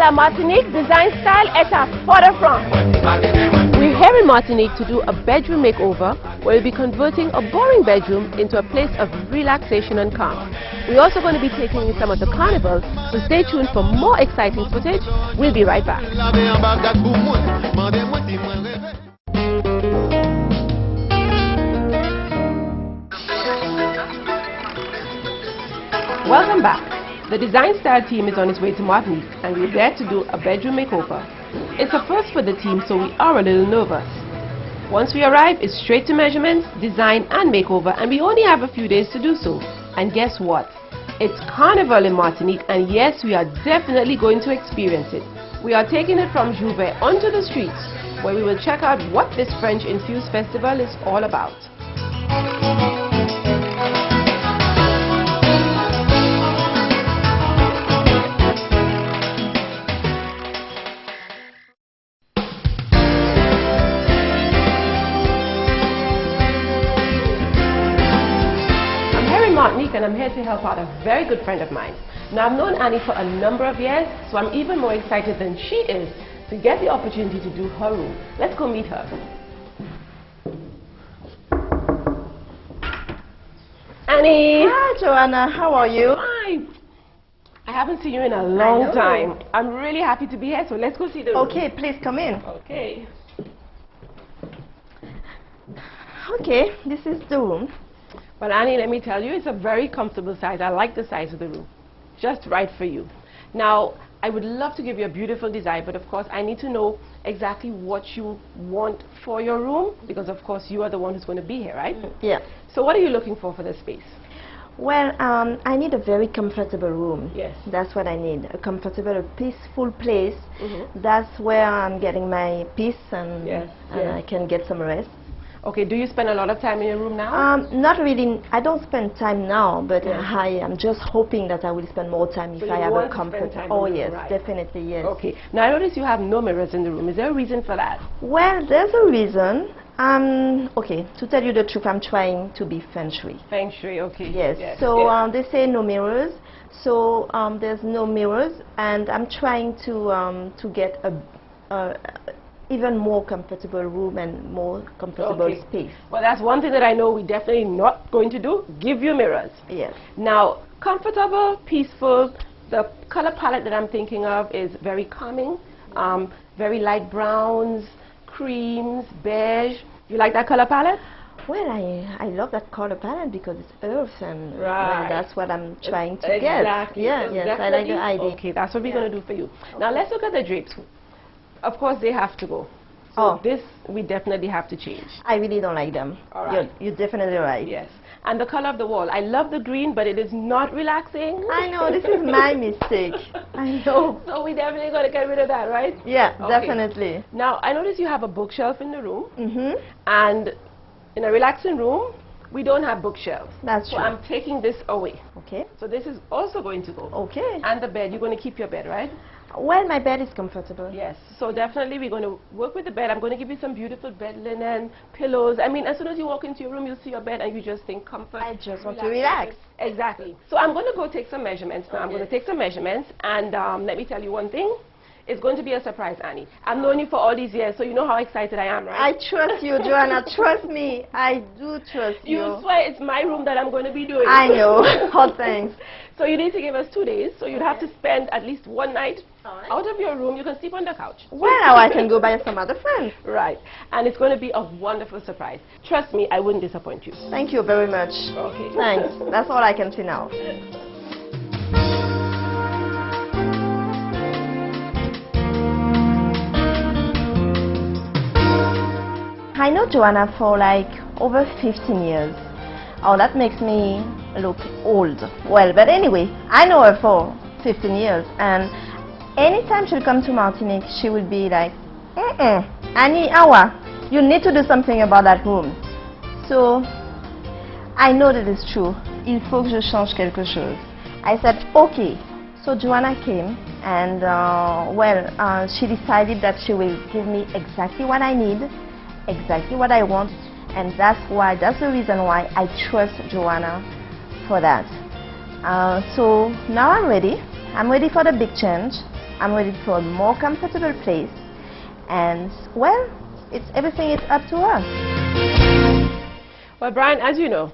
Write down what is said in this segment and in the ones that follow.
la Martinique, design style est à forefront. We're here in Martinique to do a bedroom makeover where we'll be converting a boring bedroom into a place of relaxation and calm. We're also going to be taking in some of the carnival, so stay tuned for more exciting footage. We'll be right back. Welcome back. The Design Style team is on its way to Martinique and we're there to do a bedroom makeover. It's a first for the team, so we are a little nervous. Once we arrive, it's straight to measurements, design and makeover, and we only have a few days to do so. And guess what? It's Carnival in Martinique, and yes, we are definitely going to experience it. We are taking it from Jouvet onto the streets, where we will check out what this French-infused festival is all about. Martinique, and I'm here to help out a very good friend of mine. Now, I've known Annie for a number of years, so I'm even more excited than she is to get the opportunity to do her room. Let's go meet her. Annie! Hi, Joanna. How are you? Fine. I haven't seen you in a long time. I'm really happy to be here, so let's go see the room. Okay, please come in. Okay. Okay, this is the room. Well, Annie, let me tell you, it's a very comfortable size. I like the size of the room. Just right for you. Now, I would love to give you a beautiful design, but of course, I need to know exactly what you want for your room, because of course, you are the one who's going to be here, right? Yeah. So what are you looking for this space? Well, I need a very comfortable room. Yes. That's what I need. A comfortable, peaceful place. That's where I'm getting my peace and I can get some rest. Okay, do you spend a lot of time in your room now? Not really. I don't spend time now, but I am just hoping that I will spend more time if I have a comfort. Oh yes, definitely yes. Okay. Now I notice you have no mirrors in the room. Is there a reason for that? Well, there's a reason. Okay, to tell you the truth, I'm trying to be feng shui. Feng shui, okay. Yes. So they say no mirrors. So there's no mirrors, and I'm trying to get a even more comfortable room and more comfortable space. Well, that's one thing that I know we're definitely not going to do, give you mirrors. Yes. Now, comfortable, peaceful, the color palette that I'm thinking of is very calming, very light browns, creams, beige. You like that color palette? Well, I love that color palette because it's earth and well, that's what I'm trying to get. Exactly. Yeah, yes, I like the idea. Okay, that's what we're going to do for you. Now, let's look at the drapes. Of course, they have to go. So this, we definitely have to change. I really don't like them. All right. You're definitely right. Yes. And the color of the wall. I love the green, but it is not relaxing. I know, this is my mistake. I know. So we definitely got to get rid of that, right? Yeah, definitely. Now, I notice you have a bookshelf in the room. And in a relaxing room, we don't have bookshelves. That's true. So I'm taking this away. Okay. So this is also going to go. Okay. And the bed, you're going to keep your bed, right? Well, my bed is comfortable. Yes. So definitely we're going to work with the bed. I'm going to give you some beautiful bed linen, pillows. I mean, as soon as you walk into your room, you'll see your bed and you just think comfort. I just want to relax. Exactly. So I'm going to go take some measurements now. I'm going to take some measurements and let me tell you one thing. It's going to be a surprise, Annie. I've known you for all these years, so you know how excited I am, right? I trust you, Joanna. Trust me. I do trust you. You swear it's my room that I'm going to be doing. I know. Oh, thanks. So you need to give us 2 days, so you'd have to spend at least one night out of your room. You can sleep on the couch. Well, now I can go by some other friends. Right. And it's going to be a wonderful surprise. Trust me, I wouldn't disappoint you. Thank you very much. Okay. Thanks. That's all I can say now. I know Joanna for like over 15 years. Oh, that makes me look old. Well, but anyway, I know her for 15 years, and anytime she'll come to Martinique, she will be like, Annie, Awa, you need to do something about that room. So, I know that it's true. Il faut que je change quelque chose. I said, okay. So Joanna came, and she decided that she will give me exactly what I need, exactly what I want, and that's the reason why I trust Joanna for that. So now I'm ready for the big change, I'm ready for a more comfortable place. And well, everything is up to her. Well, Brian, as you know,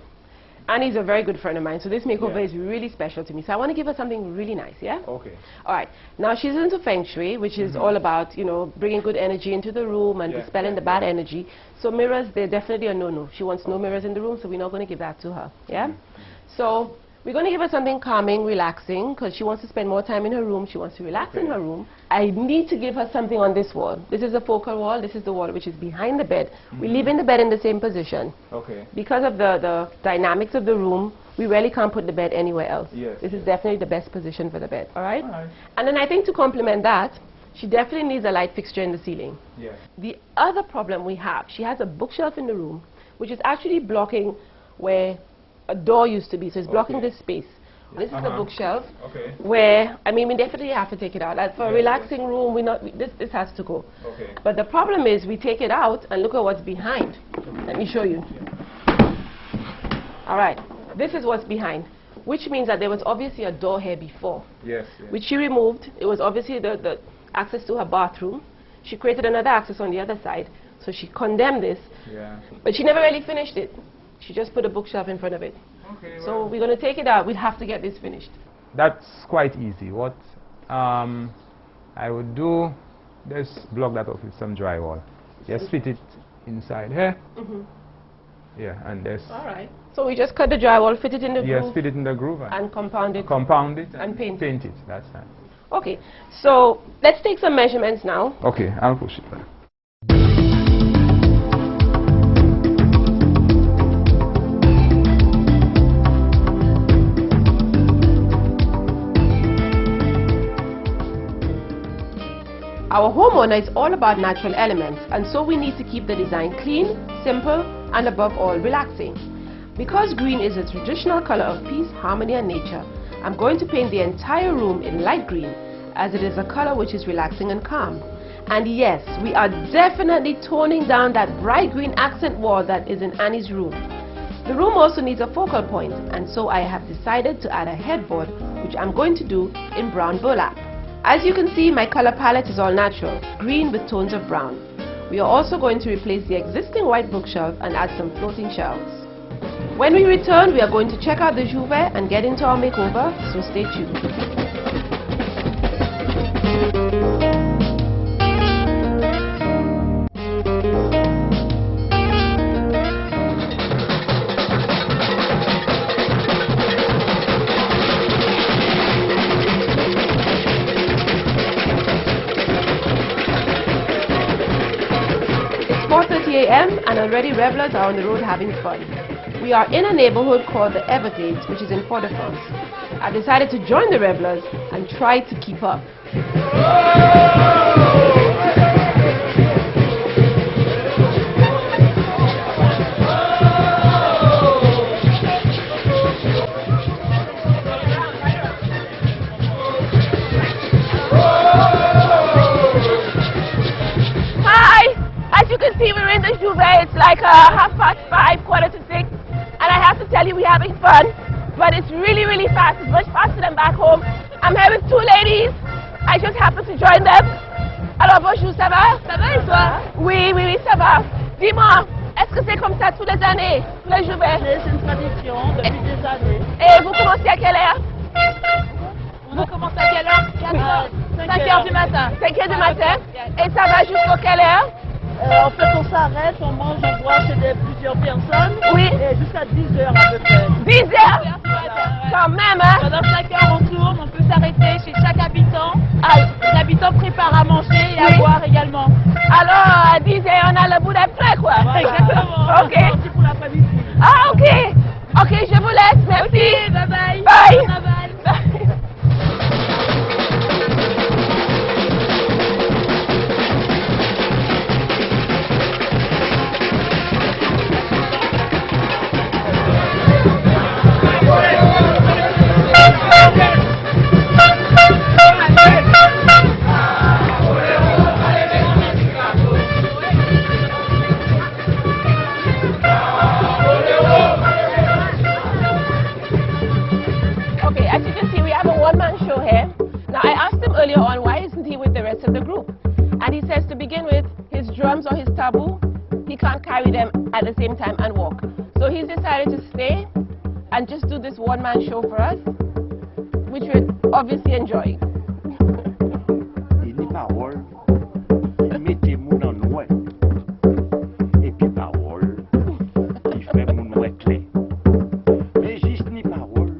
Annie's a very good friend of mine, so this makeover is Yeah. really special to me. So I want to give her something really nice, yeah? Okay. All right. Now, she's into Feng Shui, which is all about, you know, bringing good energy into the room and dispelling the bad energy. So mirrors, they're definitely a no-no. She wants no mirrors in the room, so we're not going to give that to her, yeah? So we're going to give her something calming, relaxing, because she wants to spend more time in her room. She wants to relax in her room. I need to give her something on this wall. This is a focal wall. This is the wall which is behind the bed. We're leaving the bed in the same position. Okay. Because of the dynamics of the room, we really can't put the bed anywhere else. Yes. This is definitely the best position for the bed, all right? All right. And then I think to complement that, she definitely needs a light fixture in the ceiling. Yes. The other problem we have, she has a bookshelf in the room, which is actually blocking where a door used to be, so it's blocking this space. This is the bookshelf, where, I mean, we definitely have to take it out. Like for a relaxing room, this has to go. Okay. But the problem is we take it out and look at what's behind. Let me show you. All right, this is what's behind, which means that there was obviously a door here before, Yes. Yes. which she removed. It was obviously the access to her bathroom. She created another access on the other side, so she condemned this, Yeah. but she never really finished it. She just put a bookshelf in front of it. Okay. So we're going to take it out. We'd have to get this finished. That's quite easy. What I would do, just block that off with some drywall. Just fit it inside here. Yeah, and just All right. So we just cut the drywall, fit it in the groove, fit it in the groove and compound it. compound it and paint it. Paint it. That's right. Okay. So let's take some measurements now. Okay, I'll push it back. Our homeowner is all about natural elements, and so we need to keep the design clean, simple, and above all, relaxing. Because green is a traditional color of peace, harmony, and nature, I'm going to paint the entire room in light green, as it is a color which is relaxing and calm. And yes, we are definitely toning down that bright green accent wall that is in Annie's room. The room also needs a focal point, and so I have decided to add a headboard, which I'm going to do in brown burlap. As you can see, my color palette is all natural, green with tones of brown. We are also going to replace the existing white bookshelf and add some floating shelves. When we return, we are going to check out the Jouvet and get into our makeover, so stay tuned. It's 4:30 a.m. and already revelers are on the road having fun. We are in a neighborhood called the Everglades, which is in Port-au-Prince. I decided to join the revelers and try to keep up. Hi! As you can see, we're in the Jouvet. It's like 5:30, 5:45, and I have to tell you, we're having fun. But it's really, really fast. It's much faster than back home. I'm here with two ladies. I just happened to join them. Alors bonjour, ça va? Ça va et toi? Oui, oui, oui, ça va. Dis-moi, est-ce que c'est comme ça tous les années, tous les Jouvets? C'est une tradition depuis des années. Et vous commencez à quelle heure? On commence à quelle heure? 5 heures du matin. 5 heures du matin. Et ça va jusqu'à quelle heure? En fait, on s'arrête, on mange, on boit chez plusieurs personnes. Oui. Et jusqu'à 10 heures à peu près. 10 heures? Quand même, hein? Pendant 5 heures, on tourne, on peut s'arrêter chez chaque habitant. Les habitants préparent à manger et à boire également. Alors, à 10 heures, on a le bout d'après, quoi. Voilà. Exactement. Ok. C'est parti pour l'après-midi. Ah, ok. Ok, je vous laisse. Merci. Ok, bye bye. Bye. Bon travail. drums or his taboo, he can't carry them at the same time and walk. So he's decided to stay and just do this one-man show for us, which we're obviously enjoying. Il dit parole, il mettait moun en noix. Et puis parole, il fait moun noix clé. Mais juste ni parole,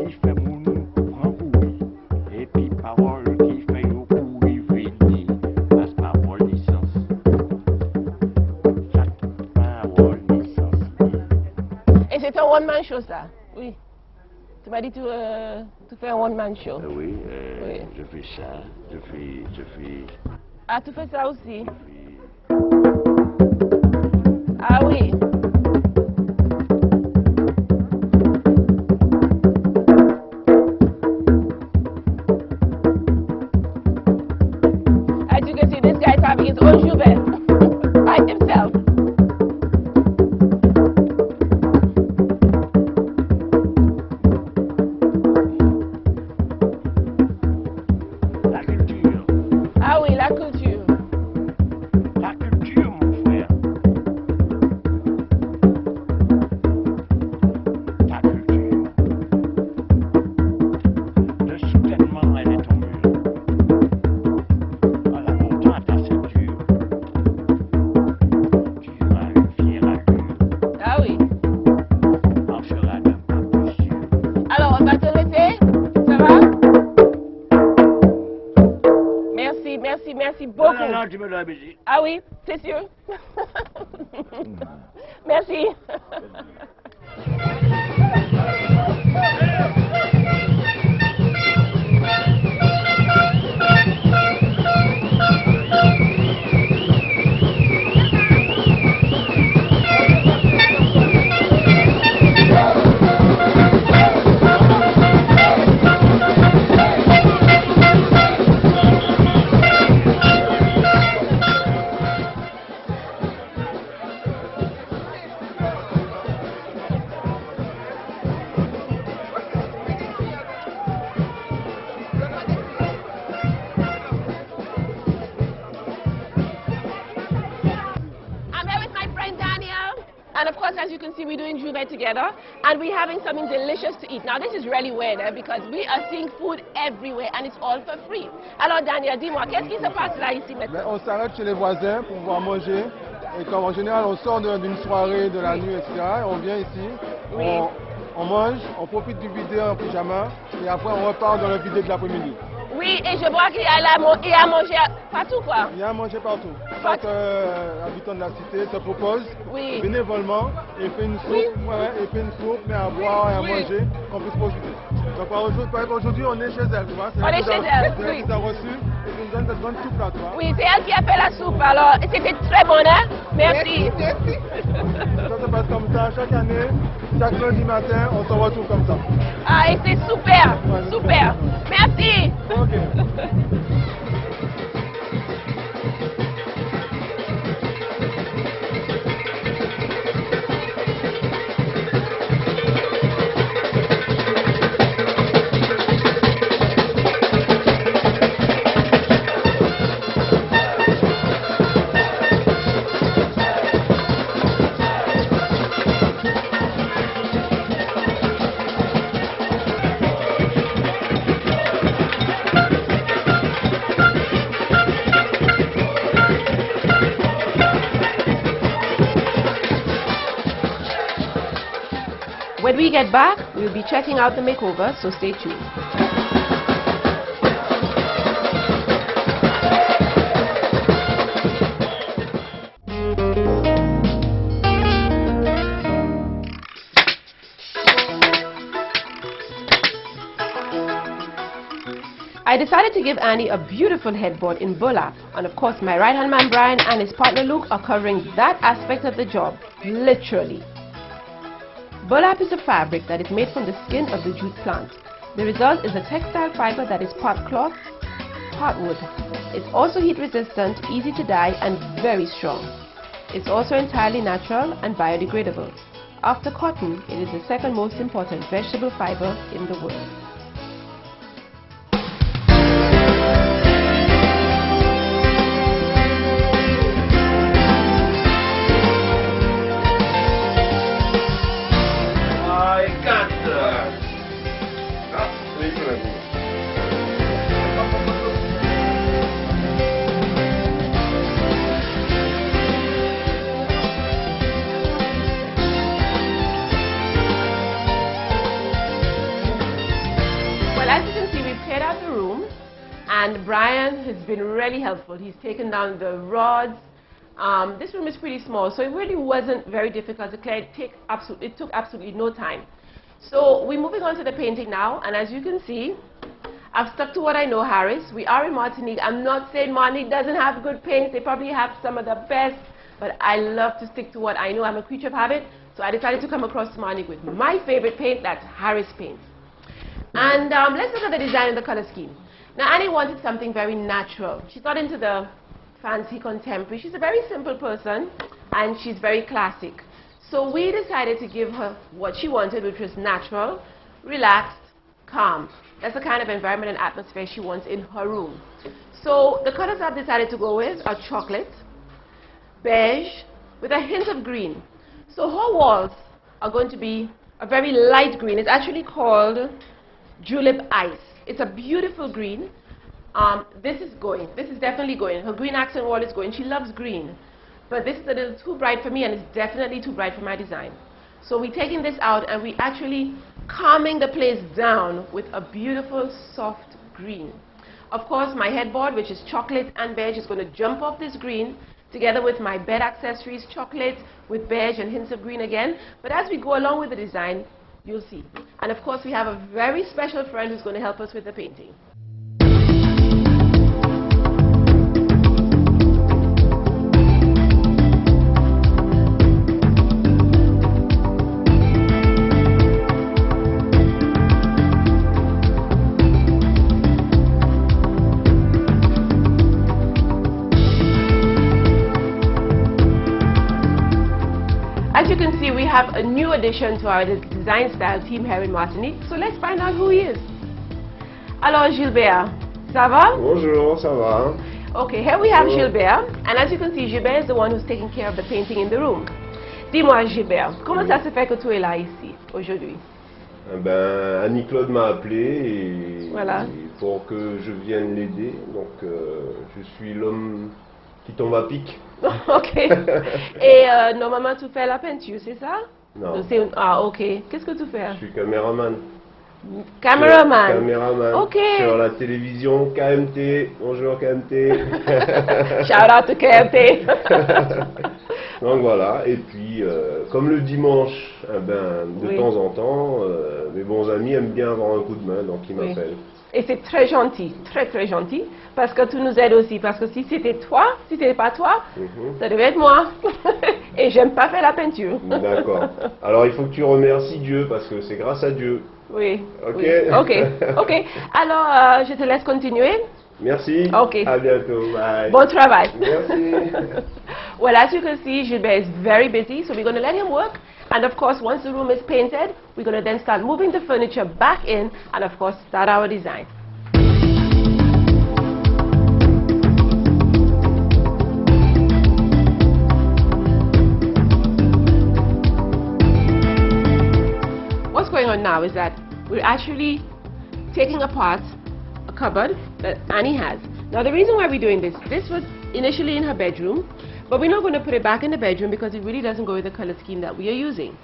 il fait moun grand couille. Et puis parole, qui fait au couille vini. Parce parole ni sens. Chaque parole ni sens. Et c'est un one-man show, ça? Oui. Tu m'as dit tu fais un one-man show. Oui, Oui. je fais ça, je fais... Ah, tu fais ça aussi? je fais- Ah oui. As you can see, this guy is having his own joubert by himself. La culture, Ah oui, la culture. mon frère. Ta culture. Le soutènement, elle est ton mur. En la montant à ta ceinture, tu auras une fière allure, Ah oui. marchera d'un pas plus sûr. Alors, on va te laisser. Ça va? Merci, merci, merci beaucoup. Non, non, tu me dois baiser. Ah oui, c'est sûr. Merci. I'm here with my friend Daniel, and of course, as you can see, we're doing Joubert together, and we're having something delicious to eat. Now, this is really weird, because we are seeing food everywhere, and it's all for free. Alors, Daniel, dis-moi, qu'est-ce qui se passe là, ici, Ben, maintenant? on s'arrête chez les voisins pour pouvoir manger. Et comme en général on sort d'une soirée, de la nuit, etc. Et on vient ici, Oui. on mange, on profite du vidéo en pyjama et après on repart dans le vidéo de l'après-midi. Oui, et je vois qu'il y a à manger partout, quoi. Il y a à manger partout. Chaque habitant de la cité se propose Oui. bénévolement et fait une soupe, et fait une soupe, mais à boire et à manger, qu'on puisse profiter. Donc par exemple, aujourd'hui on est chez elle, tu vois. On est chez elle, C'est oui. elle qui t'a reçu et qui nous donne cette bonne soupe là, tu vois. Oui, c'est elle qui a fait la soupe, alors c'était très bon, hein? Merci. Ça se passe comme ça, chaque année, chaque lundi matin, on se retrouve comme ça. Ah, et c'est super, Ouais, super. Merci. Ok. When we get back, we'll be checking out the makeover, so stay tuned. I decided to give Annie a beautiful headboard in burlap, and of course my right hand man Brian and his partner Luke are covering that aspect of the job, literally. Burlap is a fabric that is made from the skin of the jute plant. The result is a textile fiber that is part cloth, part wood. It's also heat resistant, easy to dye and very strong. It's also entirely natural and biodegradable. After cotton, it is the second most important vegetable fiber in the world. And Brian has been really helpful. He's taken down the rods. This room is pretty small, so it really wasn't very difficult to clear. It took absolutely no time. So we're moving on to the painting now, and as you can see, I've stuck to what I know, Harris. We are in Martinique. I'm not saying Martinique doesn't have good paints. They probably have some of the best, but I love to stick to what I know. I'm a creature of habit, so I decided to come across Martinique with my favorite paint, that's Harris paint. And let's look at the design and the color scheme. Now, Annie wanted something very natural. She's not into the fancy contemporary. She's a very simple person, and she's very classic. So we decided to give her what she wanted, which was natural, relaxed, calm. That's the kind of environment and atmosphere she wants in her room. So the colors I've decided to go with are chocolate, beige, with a hint of green. So her walls are going to be a very light green. It's actually called Julep Ice. It's a beautiful green. This is going. This is definitely going. Her green accent wall is going. She loves green. But this is a little too bright for me, and it's definitely too bright for my design. So we're taking this out, and we're actually calming the place down with a beautiful soft green. Of course, my headboard, which is chocolate and beige, is going to jump off this green together with my bed accessories, chocolate with beige and hints of green again. But as we go along with the design, you'll see. And of course, we have a very special friend who's going to help us with the painting. As you can see, we have a new addition to our design style team here in Martinique. So let's find out who he is. Alors Gilbert, ça va? Bonjour, ça va? Okay, here we have Gilbert, and as you can see, Gilbert is the one who's taking care of the painting in the room. Dis-moi Gilbert, comment ça se fait que tu es là ici aujourd'hui? Eh ben, Annie-Claude m'a appelé et, Voilà. et pour que je vienne l'aider. Donc, je suis l'homme qui tombe à pic. Ok. Et normalement, tu fais la peinture, c'est ça? Non. Ah, ok. Qu'est-ce que tu fais? Je suis caméraman. Cameraman. Caméraman. Ok. Sur la télévision KMT. Bonjour KMT. Shout out to KMT. Donc voilà. Et puis, comme le dimanche, eh ben, de Oui. temps en temps, mes bons amis aiment bien avoir un coup de main, donc ils Oui. m'appellent. Et c'est très gentil, très gentil, parce que tu nous aides aussi. Parce que si c'était toi, si c'était pas toi, ça devait être moi. Et j'aime pas faire la peinture. D'accord. Alors il faut que tu remercies Dieu parce que c'est grâce à Dieu. Oui. Ok. Oui. Ok. Alors, je te laisse continuer. Merci. Ok. À bientôt. Bye. Bon travail. Merci. Well, as you can see, Gilbert is very busy, so we're going to let him work. And of course, once the room is painted, we're going to then start moving the furniture back in and of course start our design. What's going on now is that we're actually taking apart a cupboard that Annie has. Now the reason why we're doing this was initially in her bedroom, but we're not going to put it back in the bedroom because it really doesn't go with the color scheme that we are using.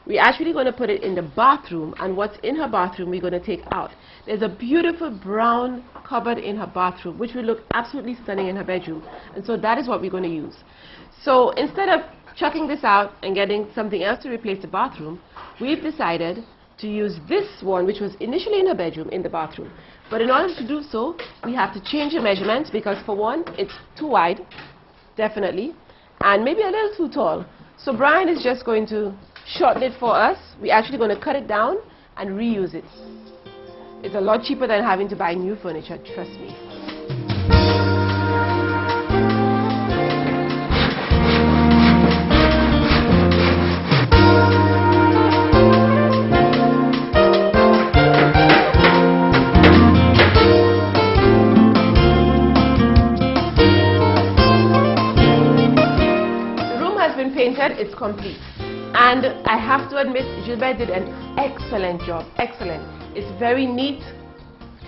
We're actually going to put it in the bathroom, and what's in her bathroom we're going to take out. There's a beautiful brown cupboard in her bathroom which will look absolutely stunning in her bedroom, and so that is what we're going to use. So instead of chucking this out and getting something else to replace the bathroom, we've decided to use this one which was initially in her bedroom in the bathroom. But in order to do so, we have to change the measurements because for one, it's too wide, definitely, and maybe a little too tall. So Brian is just going to shorten it for us. We're actually going to cut it down and reuse it. It's a lot cheaper than having to buy new furniture, trust me. Painted, it's complete, and I have to admit Gilbert did an excellent job. Excellent. It's very neat,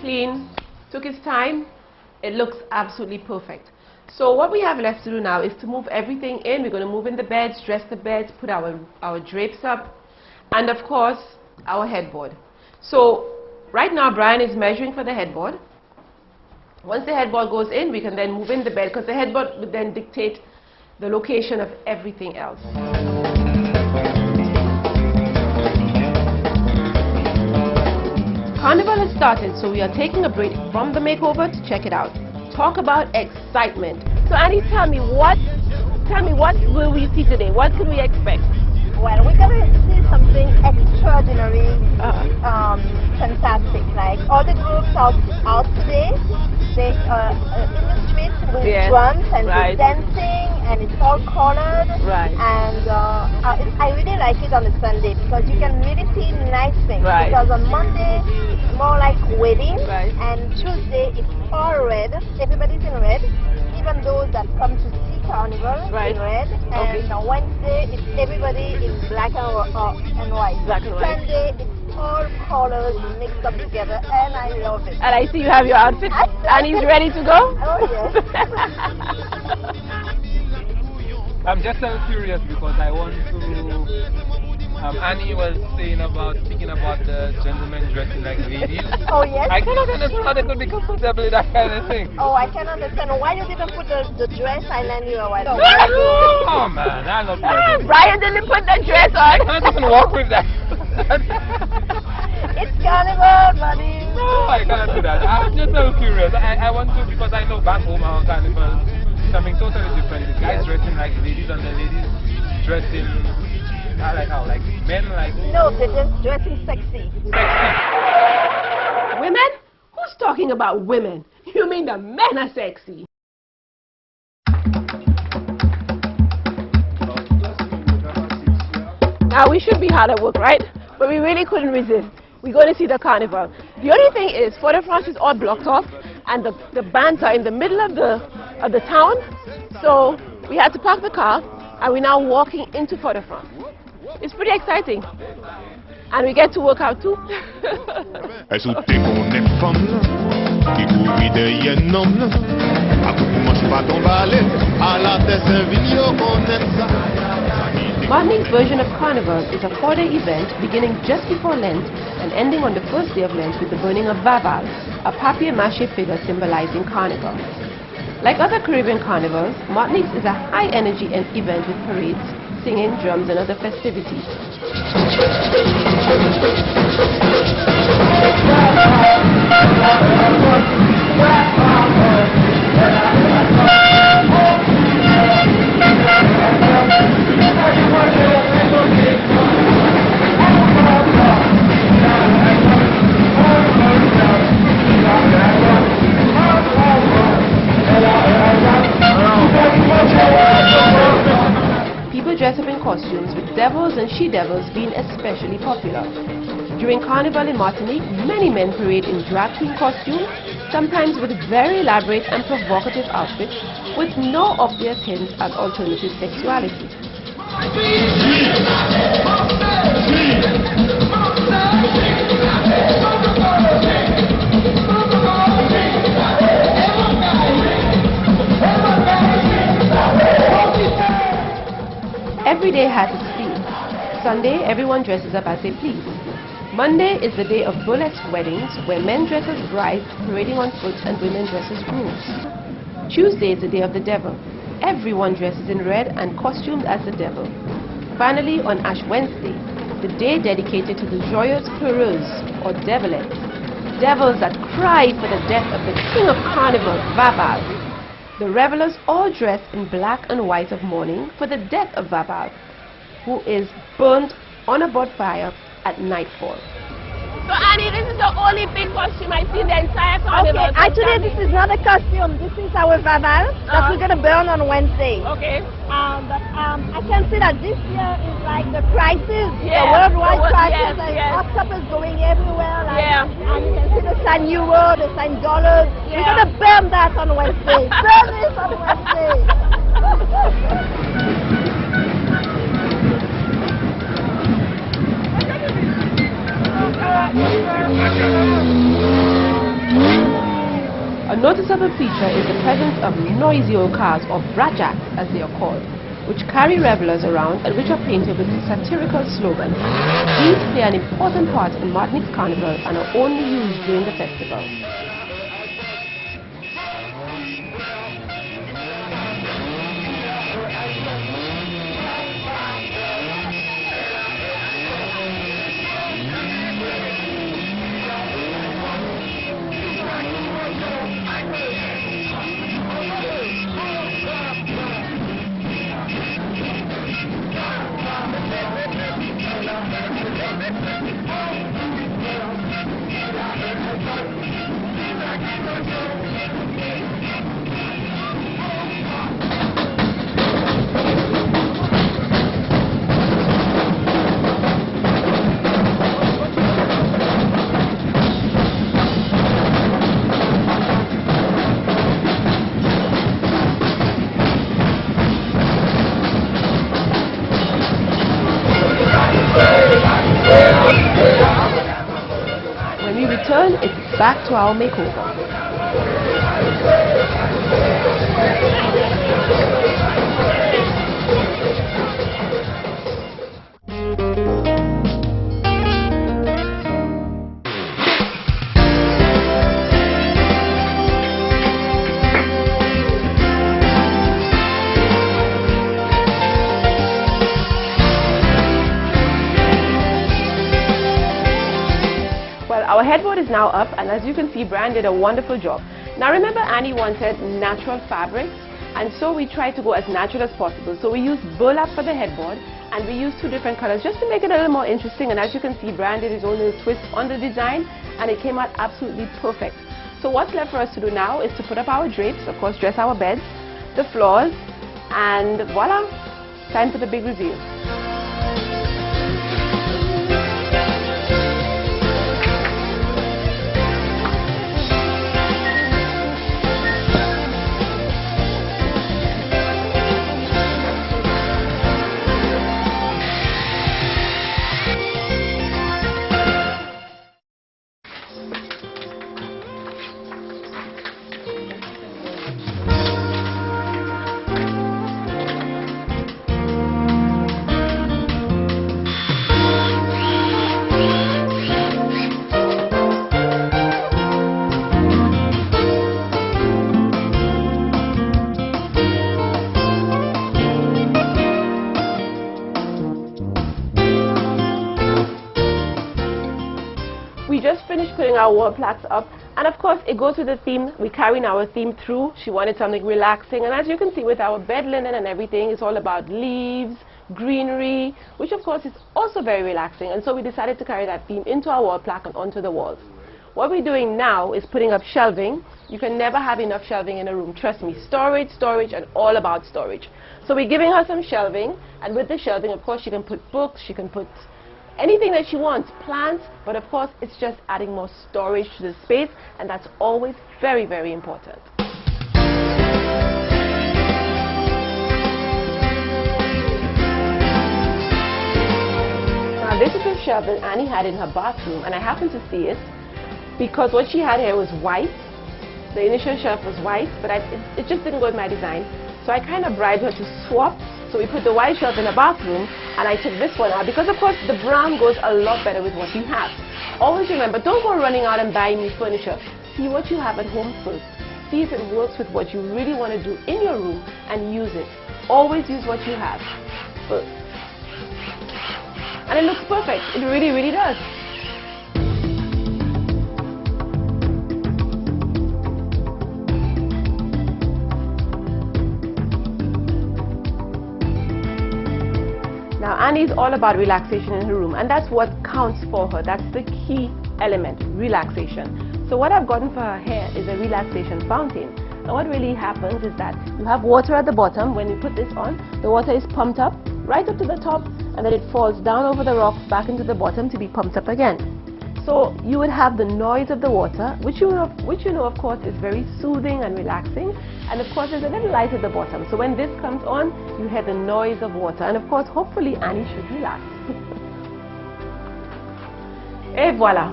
clean, took his time. It looks absolutely perfect. So what we have left to do now is to move everything in. We're going to move in the beds, dress the beds, put our drapes up, and of course our headboard. So right now Brian is measuring for the headboard. Once the headboard goes in, we can then move in the bed, because the headboard would then dictate the location of everything else. Carnival has started, so we are taking a break from the makeover to check it out. Talk about excitement. So Annie, tell me what will we see today? What can we expect? Well, we're going to see something extraordinary, fantastic. Like all the groups are out today. They in the streets with drums and with dancing, and it's all colored. Right. And I really like it on a Sunday because you can really see nice things. Right. Because on Monday it's more like wedding, Right. and Tuesday it's all red. Everybody's in red, even those that come to see Carnival Right. in red. And on Wednesday it's everybody in black and white. Black and white. Sunday it's all colors mixed up together, and I love it. And I see you have your outfit. Annie's ready to go? Oh yes. I'm just so curious because I want to. Annie was speaking about the gentlemen dressing like ladies. Oh yes. I cannot understand how they could be comfortable with that kind of thing. Oh, I can understand why you didn't put the dress I lent you a while ago. Oh man, I love that. Brian didn't put the dress on. I can't even walk with that. It's Carnival, buddy. No, I cannot do that. I'm just so curious. I want to, because I know back home our Carnival something totally different. The guys dressing like ladies and the ladies dressing like men like. No, they're just dressing sexy. Women? Who's talking about women? You mean the men are sexy? Now we should be hard at work, right? But we really couldn't resist. We're going to see the carnival. The only thing is, Fort-de-France is all blocked off, and the bands are in the middle of the town. So we had to park the car, and we're now walking into Fort-de-France. It's pretty exciting. And we get to work out too. Martinique's version of Carnival is a 4-day event beginning just before Lent and ending on the first day of Lent with the burning of Vaval, a papier-mâché figure symbolizing Carnival. Like other Caribbean carnivals, Martinique's is a high-energy event with parades, singing, drums, and other festivities. People dress up in costumes, with devils and she-devils being especially popular. During Carnival in Martinique, many men parade in drag queen costumes, sometimes with very elaborate and provocative outfits, with no obvious hints at alternative sexuality. Every day has its theme. Sunday, everyone dresses up as they please. Monday is the day of burlesque weddings, where men dress as brides parading on foot and women dress as grooms. Tuesday is the day of the devil. Everyone dresses in red and costumed as the devil. Finally, on Ash Wednesday, the day dedicated to the joyeux peureuses, or develettes, devils that cry for the death of the king of carnival, Vaval. The revelers all dress in black and white of mourning for the death of Vaval, who is burnt on a bonfire at nightfall. So Annie, this is the only big costume I see in the entire carnival. Okay, actually this is not a costume. This is our Vaval that we're going to burn on Wednesday. Okay. But I can see that this year is like the crisis, Yeah, the worldwide crisis. yes, Like yes. octopus going everywhere. Like, Yeah. And you can see the sign euro, the sign dollars. Yeah. We're going to burn that on Wednesday. Burn this on Wednesday. A noticeable feature is the presence of noisy old cars, or brajaks as they are called, which carry revelers around and which are painted with satirical slogans. These play an important part in Martinique's carnival and are only used during the festival. When we return, it's back to our makeover. Well, our headboard is now up, and as you can see, Brian did a wonderful job. Now remember, Annie wanted natural fabrics, and so we tried to go as natural as possible. So we used burlap for the headboard, and we used 2 different colors just to make it a little more interesting. And as you can see, Brian did his own little twist on the design, and it came out absolutely perfect. So what's left for us to do now is to put up our drapes, of course, dress our beds, the floors, and voila, time for the big reveal. We just finished putting our wall plaques up, and of course it goes with the theme. We're carrying our theme through. She wanted something relaxing, and as you can see with our bed linen and everything, it's all about leaves, greenery, which of course is also very relaxing, and so we decided to carry that theme into our wall plaque and onto the walls. What we're doing now is putting up shelving. You can never have enough shelving in a room. Trust me, storage, storage, and all about storage. So we're giving her some shelving, and with the shelving, of course, she can put books, she can put anything that she wants, plants, but of course it's just adding more storage to the space, and that's always very, very important. Now this is the shelf that Annie had in her bathroom, and I happened to see it because what she had here was white. The initial shelf was white, but it just didn't go with my design, so I kind of bribed her to swap. So we put the white shelf in the bathroom, and I took this one out because of course the brown goes a lot better with what you have. Always remember, don't go running out and buying new furniture. See what you have at home first. See if it works with what you really want to do in your room and use it. Always use what you have first. And it looks perfect. It really, really does. Now Annie's all about relaxation in her room, and that's what counts for her. That's the key element, relaxation. So what I've gotten for her here is a relaxation fountain. And what really happens is that you have water at the bottom. When you put this on, the water is pumped up right up to the top, and then it falls down over the rocks back into the bottom to be pumped up again. So you would have the noise of the water, which you know of course is very soothing and relaxing, and of course there's a little light at the bottom. So when this comes on, you hear the noise of water, and of course hopefully Annie should relax. Et voila,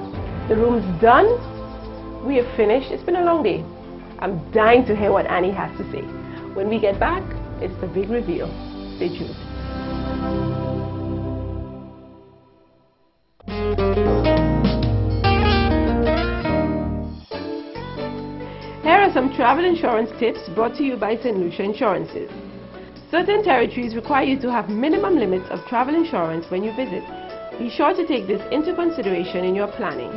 the room's done. We have finished. It's been a long day. I'm dying to hear what Annie has to say. When we get back, it's the big reveal. Stay tuned. Here are some travel insurance tips brought to you by St. Lucia Insurances. Certain territories require you to have minimum limits of travel insurance when you visit. Be sure to take this into consideration in your planning.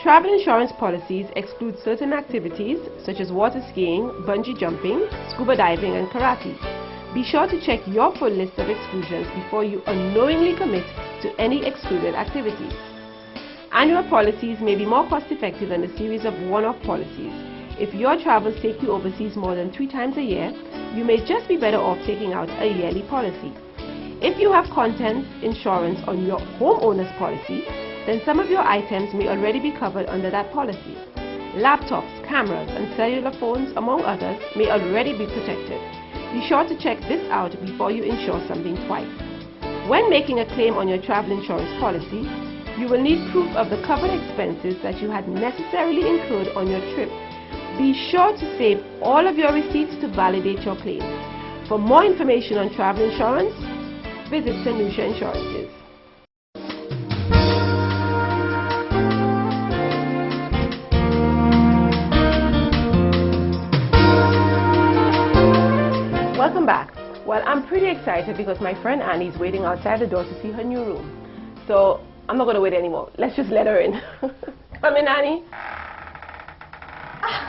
Travel insurance policies exclude certain activities such as water skiing, bungee jumping, scuba diving, and karate. Be sure to check your full list of exclusions before you unknowingly commit to any excluded activities. Annual policies may be more cost-effective than a series of one-off policies. If your travels take you overseas more than 3 times a year, you may just be better off taking out a yearly policy. If you have contents insurance on your homeowner's policy, then some of your items may already be covered under that policy. Laptops, cameras, and cellular phones, among others, may already be protected. Be sure to check this out before you insure something twice. When making a claim on your travel insurance policy, you will need proof of the covered expenses that you had necessarily incurred on your trip. Be sure to save all of your receipts to validate your claim. For more information on travel insurance, visit St. Lucia Insurances. Welcome back. Well, I'm pretty excited because my friend Annie is waiting outside the door to see her new room. So I'm not going to wait anymore. Let's just let her in. Come in, Annie.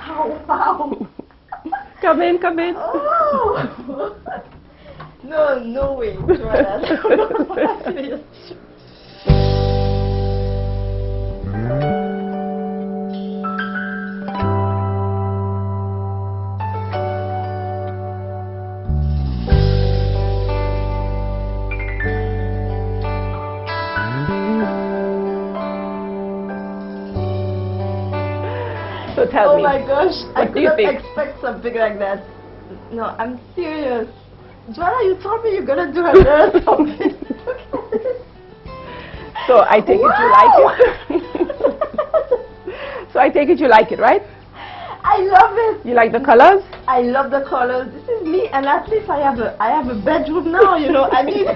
Oh, wow. Come in, come in. Oh. No way, Joanna. So tell me. Oh my gosh, I What do you couldn't think? expect something like that. No, I'm serious. Joanna, you told me you're gonna do another something. So I take it you like it. So I take it you like it, right? I love it. You like the colors? I love the colors. This is me, and at least I have a bedroom now. You know, I mean,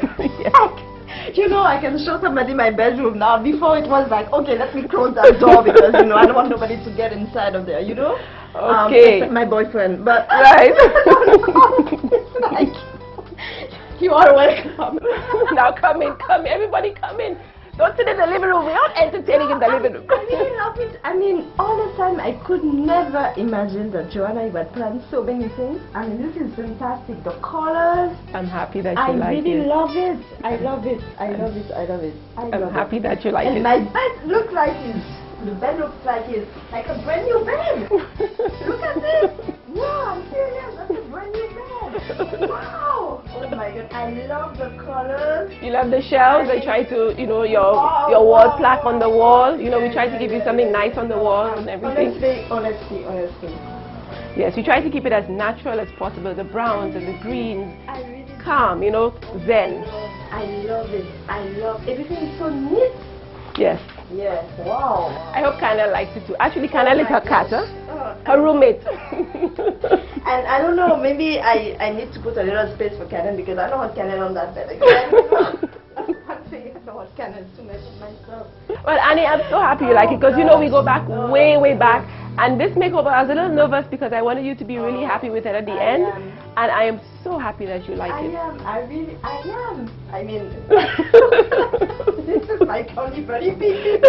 you know, I can show somebody my bedroom now. Before it was like, okay, let me close that door because you know I don't want nobody to get inside of there. You know. Okay. Except my boyfriend, but Right. it's like you are welcome. Now come in, everybody come in. Don't sit in the living room. We're not entertaining in the living room. I really love it. I mean, all the time I could never imagine that Joanna would plan so many things. I mean, this is fantastic. The colors. I'm happy that you I like really it. love it. I love it. I love it. I love it. I'm happy that you like and it. my bed looks like the bed looks like it's like a brand new bed. Look at this. No, I'm serious. That's a brand new bed. Wow. Oh my god. I love the colors. You love the shelves. I try to, you know, your wall plaque on the wall. You know, we try to give you something nice on the wall and everything. Honestly. Yes, we try to keep it as natural as possible. The browns and the greens. I really Calm, you know, zen. I love it. I love everything is so neat. Yes. Yes. Wow. I hope Kana likes it too. Actually, Kana is her cat, huh? Oh, Her roommate. and I don't know, maybe I need to put a little space for Canon because I don't want Canon on that bed again. One thing, I don't want Canon too much of myself. Well, Annie, I'm so happy you like it because, you know, we go back way back. And this makeover, I was a little nervous because I wanted you to be really happy with it at the end. And I am so happy that you like it. I am. I mean, this is like only very big.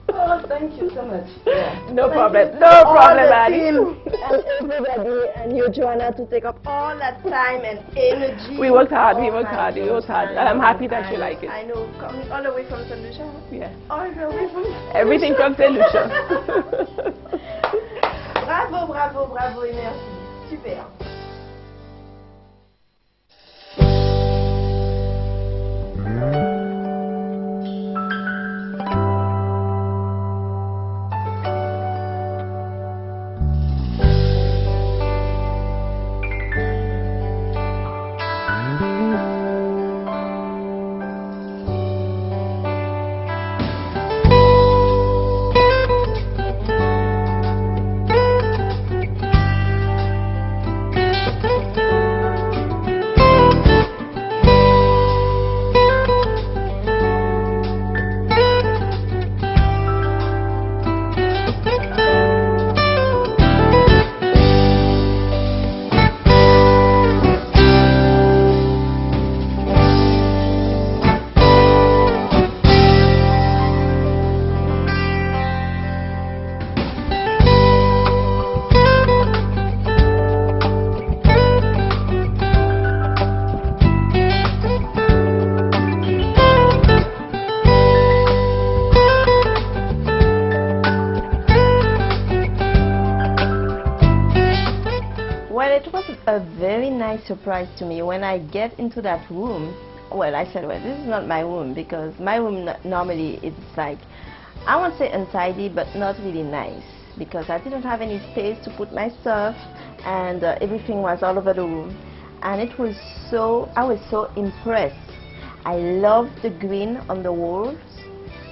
Oh, thank you so much. Yeah. No Thank problem. you No to all problem, the Annie. team and everybody and you, Joanna, to take up all that time and energy. We worked hard. We Oh worked my hard. We worked hard. gosh, And I'm happy that I you know, like it. I know. Coming all the way from St. Lucia. Yeah. All the way from Everything from St. Lucia. Bravo et merci. Super. surprise to me when I get into that room. Well, I said, well, this is not my room, because my room normally it's like, I won't say untidy, but not really nice, because I didn't have any space to put my stuff, and everything was all over the room. And it was so, I was so impressed. I love the green on the walls.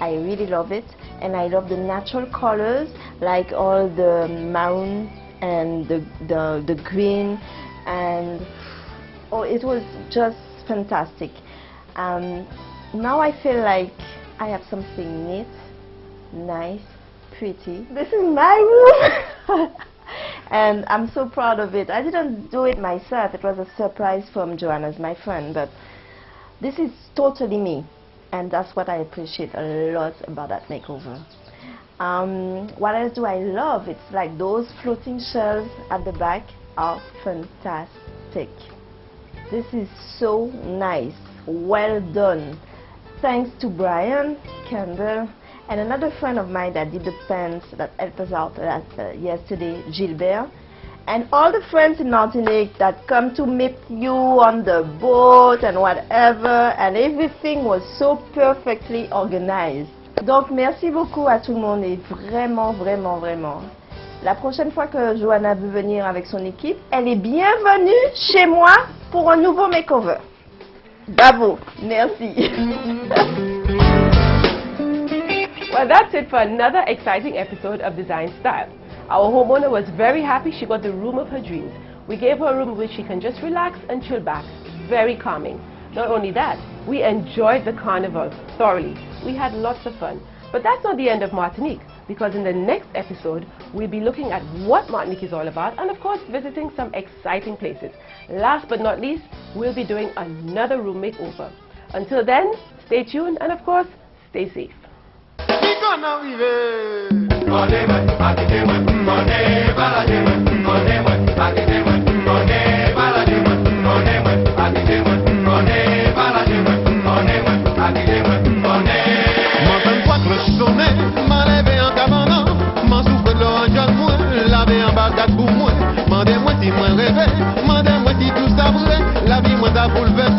I really love it, and I love the natural colors, like all the maroon and the green, and oh, it was just fantastic. Now I feel like I have something neat, nice, pretty. This is my room. And I'm so proud of it. I didn't do it myself. It was a surprise from Joanna's, my friend, but this is totally me, and that's what I appreciate a lot about that makeover. What else do I love? It's like those floating shells at the back are fantastic. This is so nice, well done. Thanks to Brian, Kendall, and another friend of mine that did the pants that helped us out yesterday, Gilbert. And all the friends in Martinique that come to meet you on the boat and whatever, and everything was so perfectly organized. Donc merci beaucoup à tout le monde, et vraiment, vraiment, vraiment. La prochaine fois que Joanna veut venir avec son équipe, elle est bienvenue chez moi pour un nouveau makeover. Bravo, merci. Well, that's it for another exciting episode of Design Style. Our homeowner was very happy she got the room of her dreams. We gave her a room in which she can just relax and chill back. Very calming. Not only that, we enjoyed the carnival thoroughly. We had lots of fun. But that's not the end of Martinique, because in the next episode, we'll be looking at what Martinique is all about, and of course, visiting some exciting places. Last but not least, we'll be doing another room makeover. Until then, stay tuned, and of course, stay safe. Mandez-moi si moi rêvé, mandez-moi si tout ça vrai, la vie moi ça bouleverse,